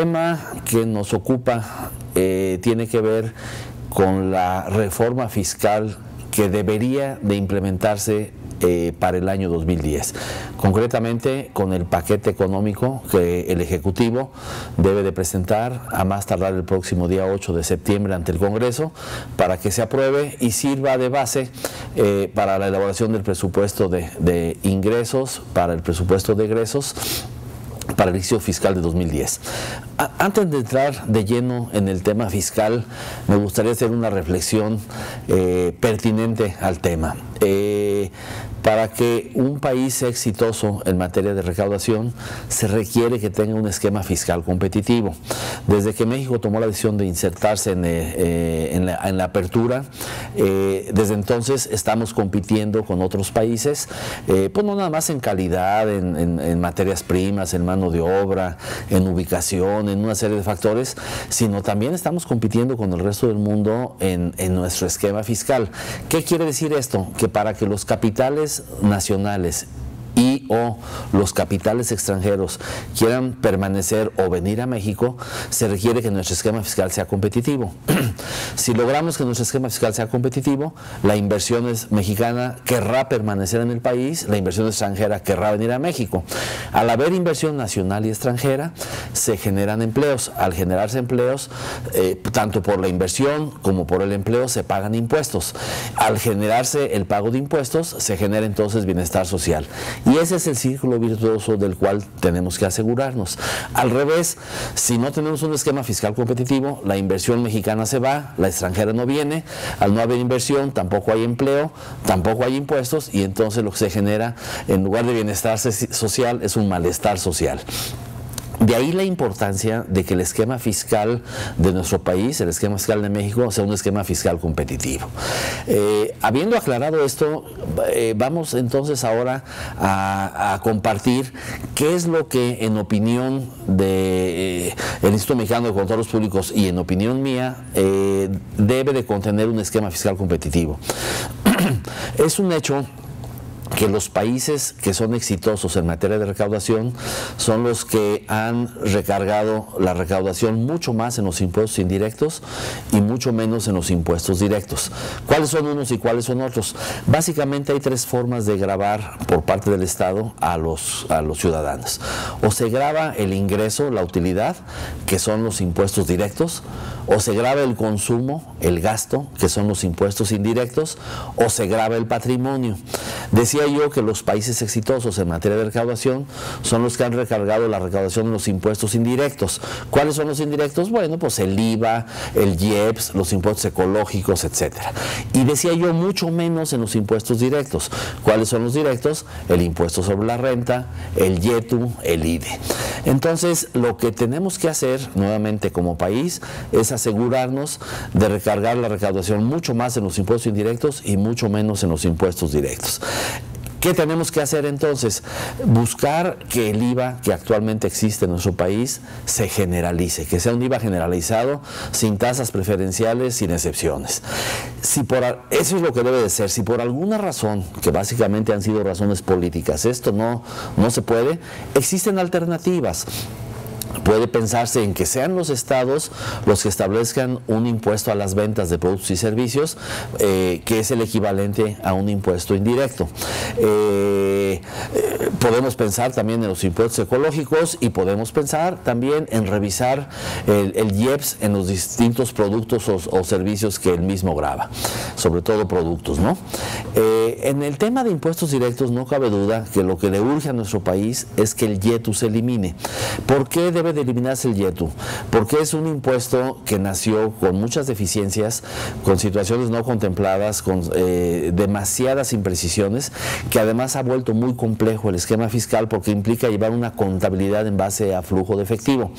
tema que nos ocupa tiene que ver con la reforma fiscal que debería de implementarse para el año 2010, concretamente con el paquete económico que el Ejecutivo debe de presentar a más tardar el próximo día 8 de septiembre ante el Congreso para que se apruebe y sirva de base para la elaboración del presupuesto de ingresos, para el presupuesto de egresos, para el ejercicio fiscal de 2010. Antes de entrar de lleno en el tema fiscal, me gustaría hacer una reflexión pertinente al tema. Para que un país sea exitoso en materia de recaudación, se requiere que tenga un esquema fiscal competitivo. Desde que México tomó la decisión de insertarse en la apertura, desde entonces estamos compitiendo con otros países, pues no nada más en calidad, en materias primas, en mano de obra, en ubicación, en una serie de factores, sino también estamos compitiendo con el resto del mundo en nuestro esquema fiscal. ¿Qué quiere decir esto? Que para que los capitales nacionales y o los capitales extranjeros quieran permanecer o venir a México, se requiere que nuestro esquema fiscal sea competitivo. Si logramos que nuestro esquema fiscal sea competitivo, la inversión mexicana querrá permanecer en el país, la inversión extranjera querrá venir a México. Al haber inversión nacional y extranjera, se generan empleos. Al generarse empleos, tanto por la inversión como por el empleo, se pagan impuestos. Al generarse el pago de impuestos, se genera entonces bienestar social. Y ese es el círculo virtuoso del cual tenemos que asegurarnos. Al revés, si no tenemos un esquema fiscal competitivo, la inversión mexicana se va, la extranjera no viene, al no haber inversión tampoco hay empleo, tampoco hay impuestos, y entonces lo que se genera, en lugar de bienestar social, es un malestar social. De ahí la importancia de que el esquema fiscal de nuestro país, el esquema fiscal de México, sea un esquema fiscal competitivo. Habiendo aclarado esto, vamos entonces ahora a compartir qué es lo que en opinión del Instituto Mexicano de Contadores Públicos y en opinión mía debe de contener un esquema fiscal competitivo. Es un hecho que los países que son exitosos en materia de recaudación son los que han recargado la recaudación mucho más en los impuestos indirectos y mucho menos en los impuestos directos. ¿Cuáles son unos y cuáles son otros? Básicamente hay tres formas de gravar por parte del Estado a los ciudadanos. O se grava el ingreso, la utilidad, que son los impuestos directos, o se grava el consumo, el gasto, que son los impuestos indirectos, o se grava el patrimonio. Decía yo que los países exitosos en materia de recaudación son los que han recargado la recaudación en los impuestos indirectos. ¿Cuáles son los indirectos? Bueno, pues el IVA, el IEPS, los impuestos ecológicos, etcétera. Y decía yo mucho menos en los impuestos directos. ¿Cuáles son los directos? El impuesto sobre la renta, el IETU, el IDE. Entonces, lo que tenemos que hacer nuevamente como país es asegurarnos de recargar la recaudación mucho más en los impuestos indirectos y mucho menos en los impuestos directos. ¿Qué tenemos que hacer entonces? Buscar que el IVA que actualmente existe en nuestro país se generalice, que sea un IVA generalizado, sin tasas preferenciales, sin excepciones. Eso es lo que debe de ser. Si por alguna razón, que básicamente han sido razones políticas, esto no se puede, existen alternativas. Puede pensarse en que sean los estados los que establezcan un impuesto a las ventas de productos y servicios, que es el equivalente a un impuesto indirecto. Podemos pensar también en los impuestos ecológicos y podemos pensar también en revisar el IEPS en los distintos productos o servicios que él mismo grava, sobre todo productos, ¿no? En el tema de impuestos directos no cabe duda que lo que le urge a nuestro país es que el IETU se elimine. ¿Por qué debe de eliminarse el IETU? Porque es un impuesto que nació con muchas deficiencias, con situaciones no contempladas, con demasiadas imprecisiones, que además ha vuelto muy complejo el esquema fiscal porque implica llevar una contabilidad en base a flujo de efectivo.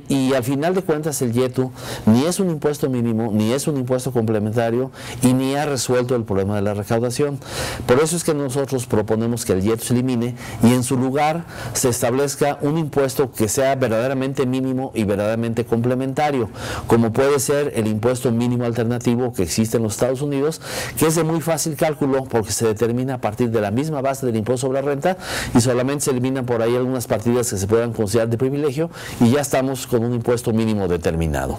Y al final de cuentas el IETU ni es un impuesto mínimo, ni es un impuesto complementario y ni ha resuelto el problema de la recaudación. Por eso es que nosotros proponemos que el IETU se elimine y en su lugar se establezca un impuesto impuesto que sea verdaderamente mínimo y verdaderamente complementario, como puede ser el impuesto mínimo alternativo que existe en los Estados Unidos, que es de muy fácil cálculo porque se determina a partir de la misma base del impuesto sobre la renta y solamente se eliminan por ahí algunas partidas que se puedan considerar de privilegio y ya estamos con un impuesto mínimo determinado.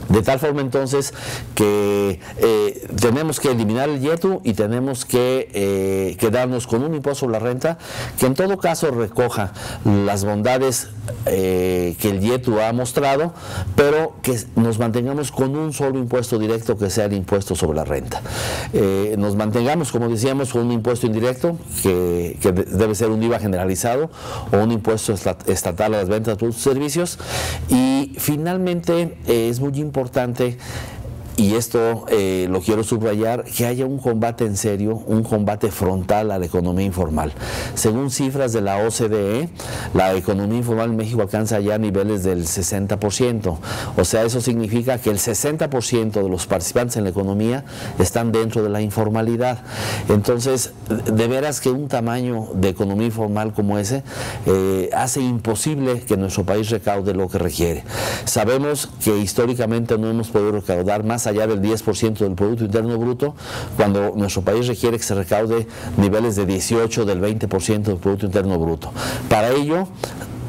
De tal forma entonces que tenemos que eliminar el IETU y tenemos que quedarnos con un impuesto sobre la renta que en todo caso recoja las bondades que el IETU ha mostrado, pero que nos mantengamos con un solo impuesto directo que sea el impuesto sobre la renta. Nos mantengamos, como decíamos, con un impuesto indirecto que debe ser un IVA generalizado o un impuesto estatal a las ventas de productos y servicios, y finalmente es muy importante, y esto lo quiero subrayar, que haya un combate en serio, un combate frontal a la economía informal. Según cifras de la OCDE, la economía informal en México alcanza ya niveles del 60%. O sea, eso significa que el 60% de los participantes en la economía están dentro de la informalidad. Entonces, de veras que un tamaño de economía informal como ese hace imposible que nuestro país recaude lo que requiere. Sabemos que históricamente no hemos podido recaudar más allá del 10% del Producto Interno Bruto, cuando nuestro país requiere que se recaude niveles de 18, del 20% del Producto Interno Bruto. Para ello,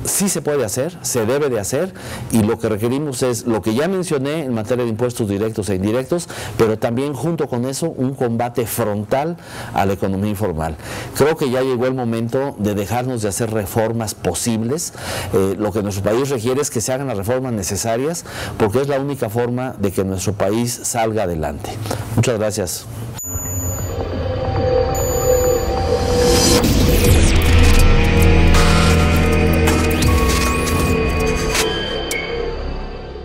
sí se puede hacer, se debe de hacer, y lo que requerimos es lo que ya mencioné en materia de impuestos directos e indirectos, pero también junto con eso un combate frontal a la economía informal. Creo que ya llegó el momento de dejarnos de hacer reformas posibles. Lo que nuestro país requiere es que se hagan las reformas necesarias, porque es la única forma de que nuestro país salga adelante. Muchas gracias.